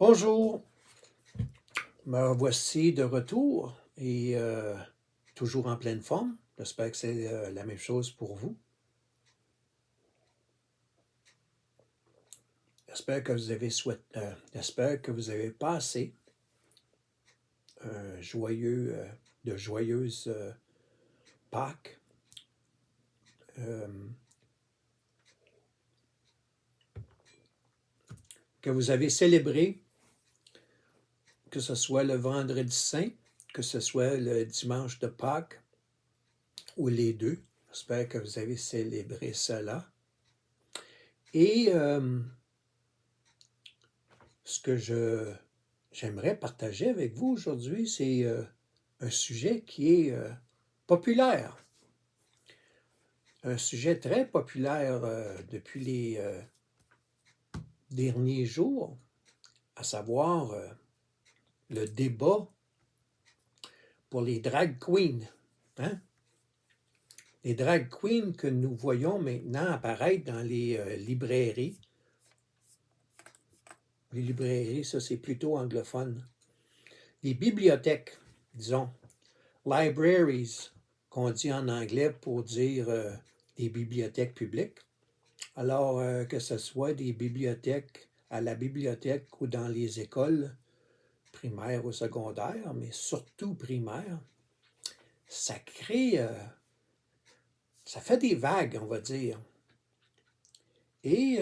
Bonjour, me voici de retour et toujours en pleine forme. J'espère que c'est la même chose pour vous. J'espère que vous avez passé de joyeuses Pâques. Euh, que vous avez célébré, que ce soit le vendredi saint, que ce soit le dimanche de Pâques ou les deux. J'espère que vous avez célébré cela. Et ce que j'aimerais partager avec vous aujourd'hui, c'est un sujet qui est populaire. Un sujet très populaire depuis les derniers jours, à savoir le débat pour les drag queens. Hein? Les drag queens que nous voyons maintenant apparaître dans les librairies. Les librairies, ça c'est plutôt anglophone. Les bibliothèques, disons, libraries, qu'on dit en anglais pour dire des bibliothèques publiques. Alors que ce soit des bibliothèques à la bibliothèque ou dans les écoles primaires ou secondaires, mais surtout primaires, ça crée, ça fait des vagues, on va dire. Et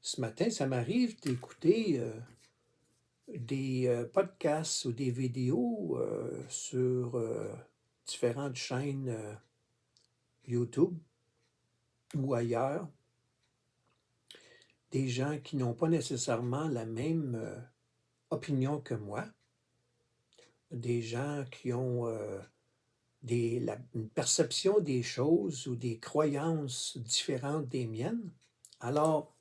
ce matin, ça m'arrive d'écouter des podcasts ou des vidéos sur différentes chaînes YouTube ou ailleurs, des gens qui n'ont pas nécessairement la même opinion que moi, des gens qui ont une perception des choses ou des croyances différentes des miennes. Alors,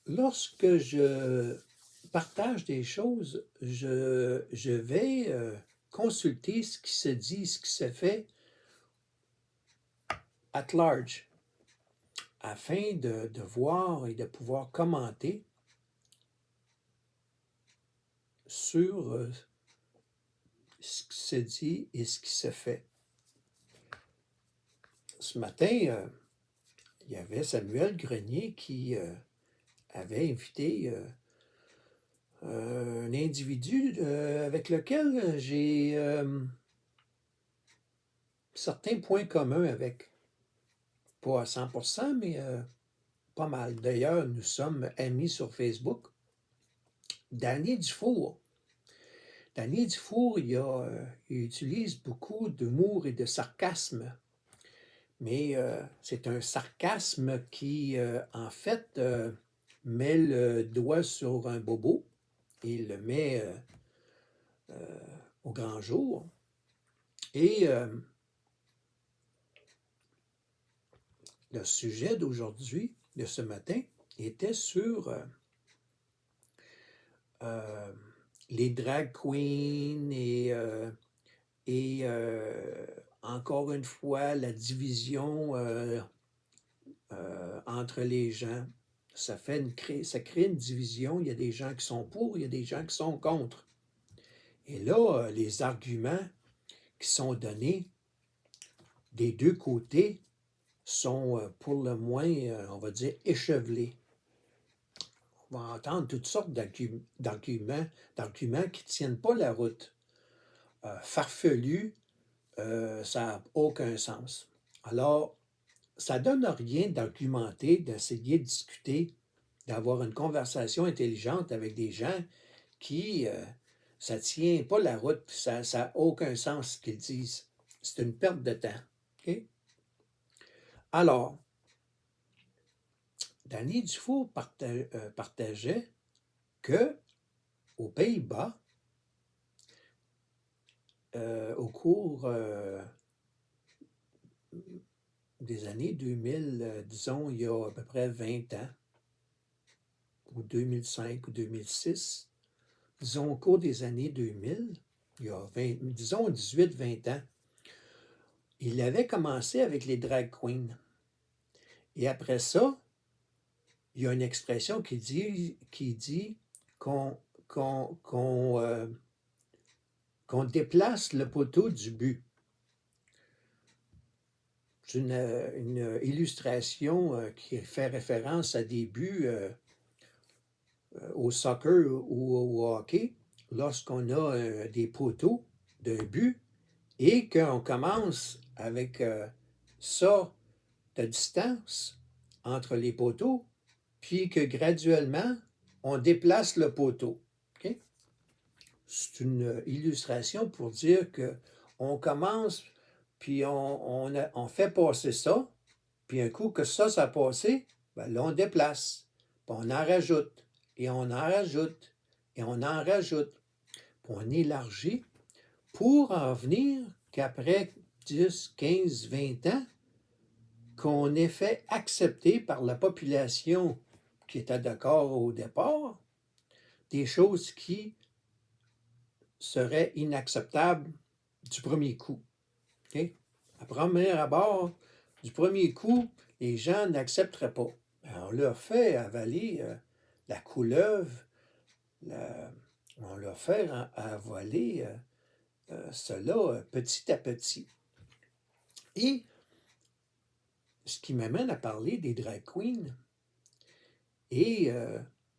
lorsque je partage des choses, je vais consulter ce qui se dit, ce qui se fait at large, afin de voir et de pouvoir commenter sur ce qui se dit et ce qui se fait. Ce matin, il y avait Samuel Grenier qui avait invité un individu avec lequel j'ai certains points communs avec. Pas à 100%, mais pas mal. D'ailleurs, nous sommes amis sur Facebook. Danny Dufour. Danny Dufour, il utilise beaucoup d'humour et de sarcasme. Mais c'est un sarcasme qui, en fait, met le doigt sur un bobo et le met au grand jour. Et le sujet d'aujourd'hui, de ce matin, était sur les drag queens et encore une fois, la division entre les gens. Ça crée une division. Il y a des gens qui sont pour, il y a des gens qui sont contre. Et là, les arguments qui sont donnés des deux côtés sont pour le moins, on va dire, échevelés. On va entendre toutes sortes d'arguments qui ne tiennent pas la route. Farfelus, ça n'a aucun sens. Alors, ça ne donne rien d'argumenter, d'essayer de discuter, d'avoir une conversation intelligente avec des gens qui, ça ne tient pas la route, ça n'a aucun sens ce qu'ils disent. C'est une perte de temps. Okay? Alors, Danny Dufour partageait que aux Pays-Bas, au cours des années 2000, disons, il y a à peu près 20 ans, ou 2005 ou 2006, disons, au cours des années 2000, il y a disons 18-20 ans, il avait commencé avec les drag queens. Et après ça, il y a une expression qui dit qu'on qu'on qu'on qu'on déplace le poteau du but. C'est une illustration qui fait référence à des buts au soccer ou au hockey, lorsqu'on a des poteaux d'un but et qu'on commence avec ça de distance entre les poteaux, puis que graduellement, on déplace le poteau. OK? C'est une illustration pour dire qu'on commence, puis on fait passer ça, puis un coup que ça a passé, ben là, on déplace, puis on en rajoute, et on en rajoute, et on en rajoute, puis on élargit pour en venir qu'après 10, 15, 20 ans, qu'on ait fait accepter par la population qui était d'accord au départ des choses qui seraient inacceptables du premier coup. Okay? À premier abord, du premier coup, les gens n'accepteraient pas. On leur fait avaler la couleuvre, on leur fait avaler cela petit à petit. Et ce qui m'amène à parler des drag queens et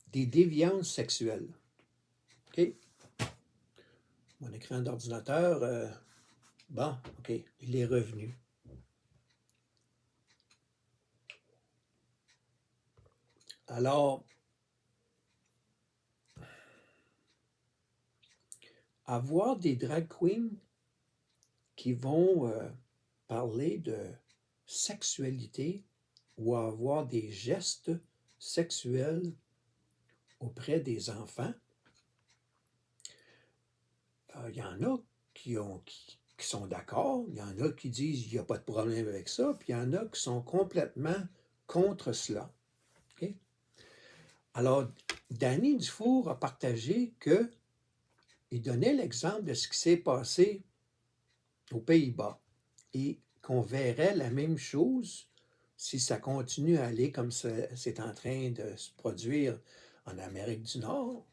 des déviances sexuelles. OK? Mon écran d'ordinateur, bon, OK, il est revenu. Alors, avoir des drag queens qui vont parler de sexualité ou avoir des gestes sexuels auprès des enfants, il y en a qui sont d'accord, il y en a qui disent qu'il n'y a pas de problème avec ça, puis il y en a qui sont complètement contre cela. Okay? Alors, Danny Dufour a partagé qu'il donnait l'exemple de ce qui s'est passé aux Pays-Bas et qu'on verrait la même chose si ça continue à aller comme c'est en train de se produire en Amérique du Nord,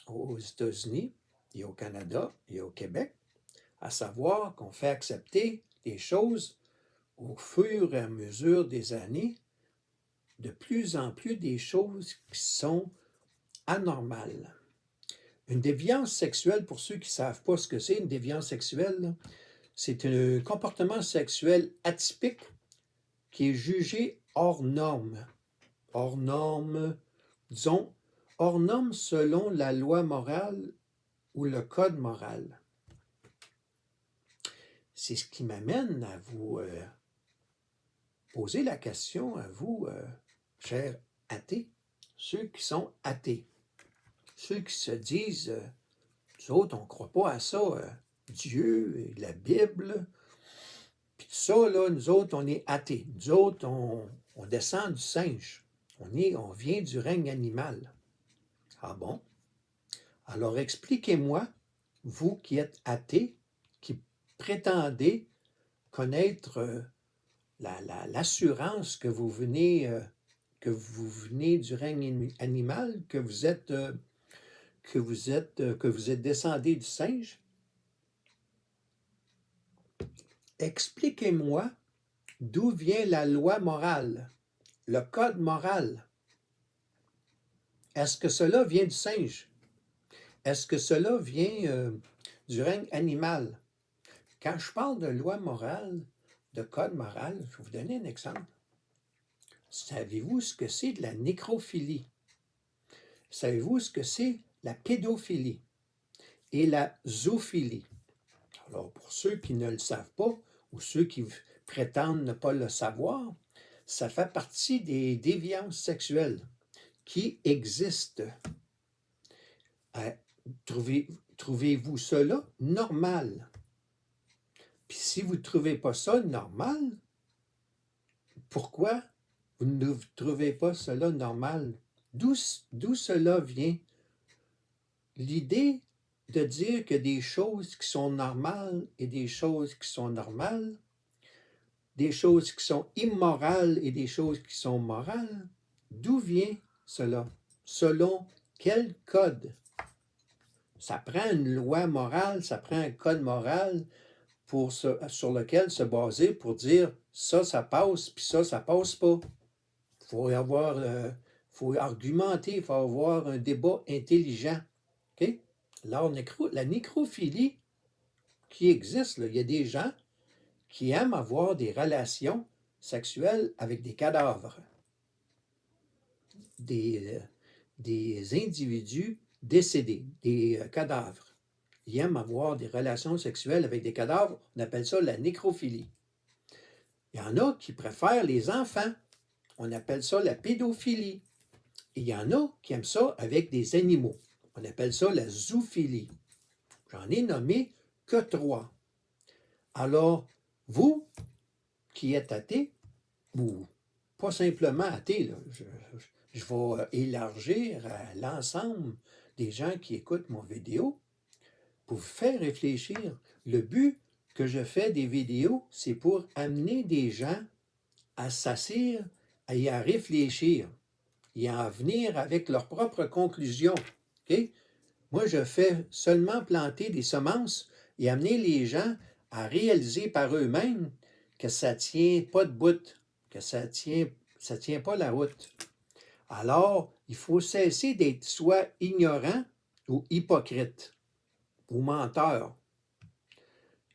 aux États-Unis et au Canada et au Québec, à savoir qu'on fait accepter des choses au fur et à mesure des années, de plus en plus des choses qui sont anormales. Une déviance sexuelle, pour ceux qui ne savent pas ce que c'est, une déviance sexuelle, là, c'est un comportement sexuel atypique qui est jugé hors norme. Hors norme, disons, hors norme selon la loi morale ou le code moral. C'est ce qui m'amène à vous poser la question à vous, chers athées, ceux qui sont athées, ceux qui se disent, nous autres, on ne croit pas à ça, Dieu et la Bible, puis tout ça, là, nous autres, on est athées. Nous autres, on descend du singe. On vient du règne animal. Ah bon? Alors expliquez-moi, vous qui êtes athées, qui prétendez connaître l'assurance que vous venez du règne animal, que vous êtes descendé du singe. Expliquez-moi d'où vient la loi morale, le code moral. Est-ce que cela vient du singe? Est-ce que cela vient du règne animal? Quand je parle de loi morale, de code moral, je vais vous donner un exemple. Savez-vous ce que c'est de la nécrophilie? Savez-vous ce que c'est la pédophilie et la zoophilie? Alors, pour ceux qui ne le savent pas ou ceux qui prétendent ne pas le savoir, ça fait partie des déviances sexuelles qui existent. Trouvez-vous cela normal? Puis si vous ne trouvez pas ça normal, pourquoi vous ne trouvez pas cela normal? D'où cela vient? L'idée de dire que des choses qui sont normales et des choses qui sont normales, des choses qui sont immorales et des choses qui sont morales, D'où vient cela? Selon quel code? Ça prend une loi morale, ça prend un code moral sur lequel se baser pour dire ça passe, puis ça passe pas. Il faut argumenter, il faut avoir un débat intelligent. OK? Alors, la nécrophilie qui existe, là, il y a des gens qui aiment avoir des relations sexuelles avec des cadavres, des individus décédés, des cadavres. Ils aiment avoir des relations sexuelles avec des cadavres, on appelle ça la nécrophilie. Il y en a qui préfèrent les enfants, on appelle ça la pédophilie. Et il y en a qui aiment ça avec des animaux, on appelle ça la zoophilie. J'en ai nommé que 3. Alors, vous qui êtes athée, ou pas simplement athée, là, je vais élargir à l'ensemble des gens qui écoutent mon vidéo pour vous faire réfléchir. Le but que je fais des vidéos, c'est pour amener des gens à s'asseoir et à réfléchir et à venir avec leurs propres conclusions. OK? Moi, je fais seulement planter des semences et amener les gens à réaliser par eux-mêmes que ça ne tient pas de bout, que ça tient pas la route. Alors, il faut cesser d'être soit ignorant ou hypocrite ou menteur.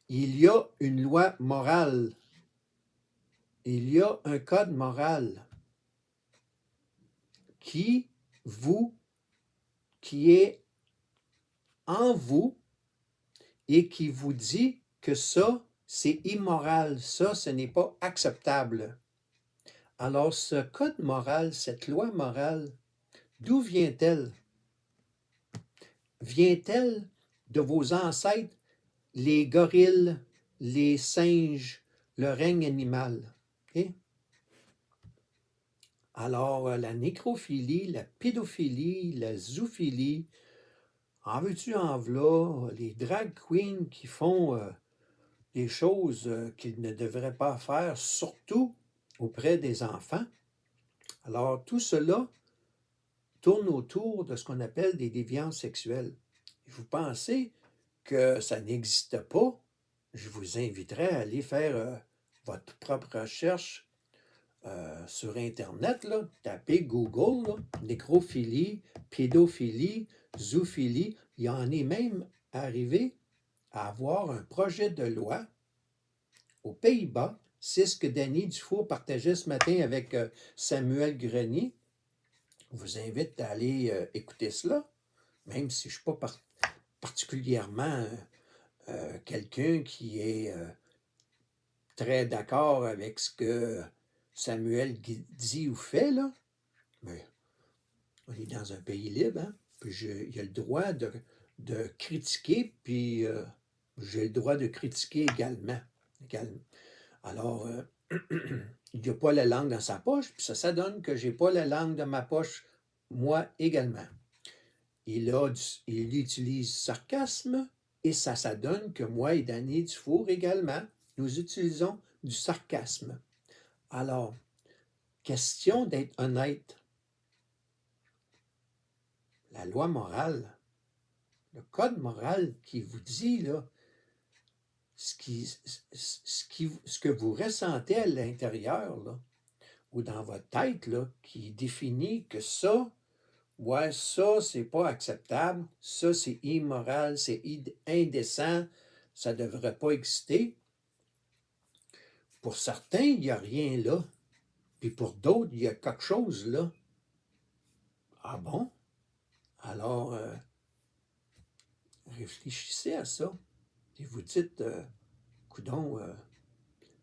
Il y a une loi morale. Il y a un code moral qui est en vous et qui vous dit que ça, c'est immoral, ça, ce n'est pas acceptable. Alors, ce code moral, cette loi morale, d'où vient-elle? Vient-elle de vos ancêtres, les gorilles, les singes, le règne animal? Okay? Alors, la nécrophilie, la pédophilie, la zoophilie, en veux-tu, en v'là, les drag queens qui font des choses qu'ils ne devraient pas faire, surtout auprès des enfants. Alors, tout cela tourne autour de ce qu'on appelle des déviances sexuelles. Vous pensez que ça n'existe pas? Je vous inviterais à aller faire votre propre recherche sur Internet, là. Tapez Google, là, nécrophilie, pédophilie, zoophilie. Il en est même arrivé à avoir un projet de loi aux Pays-Bas. C'est ce que Danny Dufour partageait ce matin avec Samuel Grenier. Je vous invite à aller écouter cela, même si je ne suis pas particulièrement quelqu'un qui est très d'accord avec ce que Samuel dit ou fait, là. Mais on est dans un pays libre, hein? Puis il a le droit de critiquer, puis j'ai le droit de critiquer également. Alors, il n'a pas la langue dans sa poche, puis ça donne que je n'ai pas la langue dans ma poche, moi également. Il utilise sarcasme, et ça donne que moi et Danny Dufour également, nous utilisons du sarcasme. Alors, question d'être honnête. La loi morale, le code moral qui vous dit, là, ce que vous ressentez à l'intérieur, là, ou dans votre tête, là, qui définit que ça, ouais, ça, c'est pas acceptable, ça, c'est immoral, c'est indécent, ça ne devrait pas exister. Pour certains, il n'y a rien là. Puis pour d'autres, il y a quelque chose là. Ah bon? Alors, réfléchissez à ça. Et vous dites, coudonc,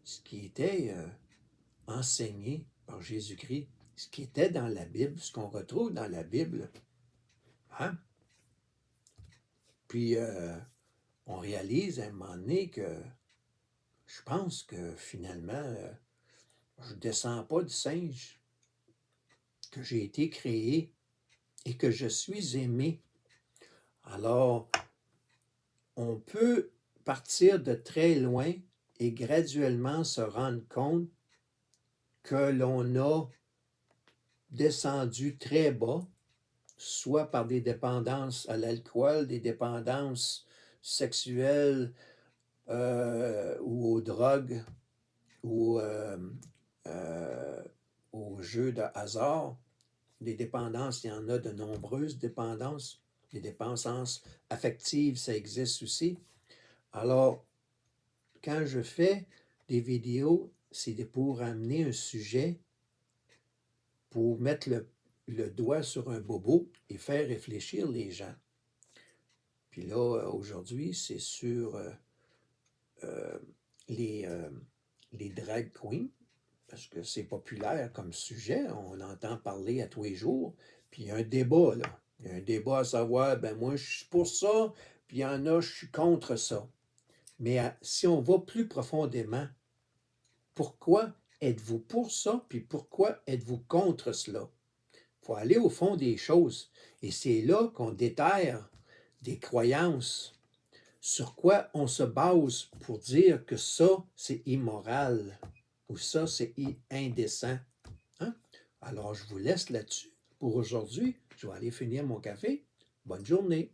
ce qui était enseigné par Jésus-Christ, ce qui était dans la Bible, ce qu'on retrouve dans la Bible, hein? Puis, on réalise à un moment donné que je pense que finalement, je ne descends pas du singe, que j'ai été créé et que je suis aimé. Alors, on peut partir de très loin et graduellement se rendre compte que l'on a descendu très bas, soit par des dépendances à l'alcool, des dépendances sexuelles ou aux drogues ou aux jeux de hasard. Des dépendances, il y en a de nombreuses dépendances. Les dépendances affectives, ça existe aussi. Alors, quand je fais des vidéos, c'est pour amener un sujet, pour mettre le doigt sur un bobo et faire réfléchir les gens. Puis là, aujourd'hui, c'est sur euh, les, euh, les drag queens, parce que c'est populaire comme sujet, on entend parler à tous les jours, puis il y a un débat, là. Il y a un débat à savoir, ben moi, je suis pour ça, puis il y en a, je suis contre ça. Mais si on va plus profondément, pourquoi êtes-vous pour ça, puis pourquoi êtes-vous contre cela? Il faut aller au fond des choses. Et c'est là qu'on déterre des croyances. Sur quoi on se base pour dire que ça, c'est immoral ou ça, c'est indécent. Hein? Alors, je vous laisse là-dessus pour aujourd'hui. Je vais aller finir mon café. Bonne journée.